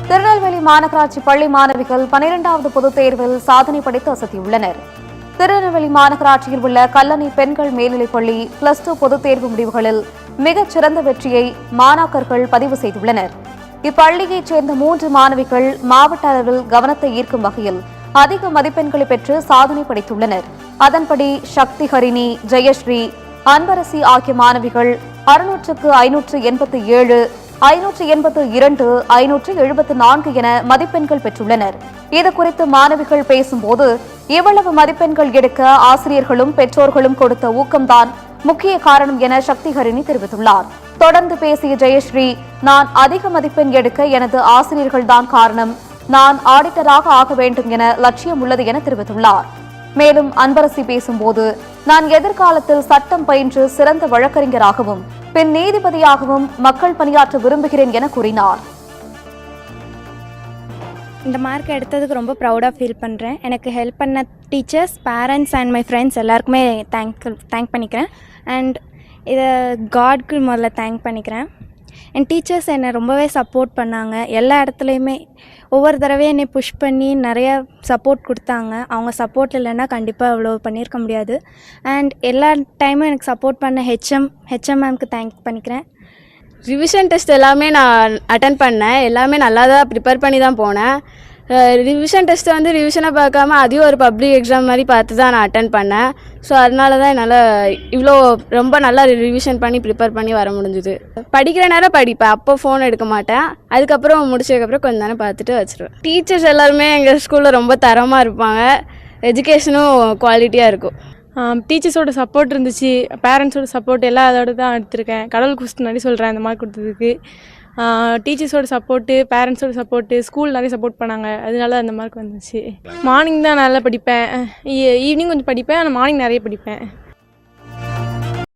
திருநெல்வேலி மாநகராட்சி பள்ளி மாணவிகள் 12வது பொதுத் தேர்வில் சாதனை படைத்து அசத்தியுள்ளனர். திருநெல்வேலி மாநகராட்சியில் உள்ள கல்லணை பெண்கள் மேல்நிலைப்பள்ளி +2 பொதுத் தேர்வு முடிவுகளில் மிகச் சிறந்த வெற்றியை மாணாக்கர்கள் பதிவு செய்துள்ளனர். இப்பள்ளியைச் சேர்ந்த 3 மாணவிகள் மாவட்ட அளவில் கவனத்தை ஈர்க்கும் வகையில் அதிக மதிப்பெண்களை பெற்று சாதனை படைத்துள்ளனர். அதன்படி சக்தி ஹரிணி, ஜெயஸ்ரீ, அன்பரசி ஆகிய மாணவிகள் 600க்கு 587, 582, 574 என மதிப்பெண்கள் பெற்றுள்ளனர். இதுகுறித்து மாணவிகள் பேசும்போது, இவ்வளவு மதிப்பெண்கள் எடுக்க ஆசிரியர்களும் பெற்றோர்களும் கொடுத்த ஊக்கம்தான் முக்கிய காரணம் என சக்தி ஹரிணி தெரிவித்துள்ளார். தொடர்ந்து பேசிய ஜெயஸ்ரீ, நான் அதிக மதிப்பெண் எடுக்க எனது ஆசிரியர்கள்தான் காரணம். நான் ஆடிட்டராக ஆக வேண்டும் என லட்சியம் உள்ளது என தெரிவித்துள்ளார். மேலும் அன்பரசி பேசும்போது, நான் எதிர்காலத்தில் சட்டம் பயின்று சிறந்த வழக்கறிஞராகவும் பின் நீதிபதியாகவும் மக்கள் பணியாற்ற விரும்புகிறேன் என கூறினார். இந்த மார்க் எடுத்ததுக்கு ரொம்ப ப்ரௌடாக ஃபீல் பண்ணுறேன். எனக்கு ஹெல்ப் பண்ண teachers, parents and my friends எல்லாருக்குமே தேங்க் பண்ணிக்கிறேன். அண்ட் இதை காட்க்கு முதல்ல தேங்க் பண்ணிக்கிறேன். என் டீச்சர்ஸ் என்னை ரொம்பவே சப்போர்ட் பண்ணாங்க. எல்லா இடத்துலையுமே ஒவ்வொரு தடவையும் என்னை புஷ் பண்ணி நிறைய சப்போர்ட் கொடுத்தாங்க. அவங்க சப்போர்ட் இல்லைன்னா கண்டிப்பாக அவ்வளோ பண்ணியிருக்க முடியாது. அண்ட் எல்லா டைமும் எனக்கு சப்போர்ட் பண்ண ஹெச்எம் மேம்க்கு தேங்க் பண்ணிக்கிறேன். ரிவிஷன் டெஸ்ட் எல்லாமே நான் அட்டன் பண்ணேன். எல்லாமே நல்லா தான் ப்ரிப்பேர் பண்ணி தான் போனேன். ரிவிஷன் டெஸ்ட்டை வந்து ரிவிஷனை பார்க்காம அதையும் ஒரு பப்ளிக் எக்ஸாம் மாதிரி பார்த்து தான் நான் அட்டன் பண்ணேன். ஸோ அதனால தான் என்னால் இவ்வளோ ரொம்ப நல்லா ரிவிஷன் பண்ணி ப்ரிப்பேர் பண்ணி வர முடிஞ்சுது. படிக்கிற நேரம் படிப்பேன், அப்போ ஃபோன் எடுக்க மாட்டேன். அதுக்கப்புறம் முடிச்சதுக்கப்புறம் கொஞ்ச நேரம் பார்த்துட்டு வச்சுருவேன். டீச்சர்ஸ் எல்லாருமே எங்கள் ஸ்கூலில் ரொம்ப தரமாக இருப்பாங்க. எஜுகேஷனும் குவாலிட்டியாக இருக்கும். டீச்சர்ஸோட சப்போர்ட் இருந்துச்சு, பேரண்ட்ஸோட சப்போர்ட் எல்லாம் அதோட தான் எடுத்திருக்கேன். கடவுளுக்கு ஃபஸ்ட் நன்றி சொல்கிறேன் இந்த மார்க் கொடுத்ததுக்கு. டீச்சர்ஸோட சப்போர்ட்டு, பேரண்ட்ஸோட சப்போர்ட்டு, ஸ்கூல் நிறைய சப்போர்ட் பண்ணாங்க. அதனால அந்த மார்க் வந்துச்சு. மார்னிங் தான் நல்லா படிப்பேன், ஈவினிங் கொஞ்சம் படிப்பேன், ஆனால் மார்னிங் நிறைய படிப்பேன்.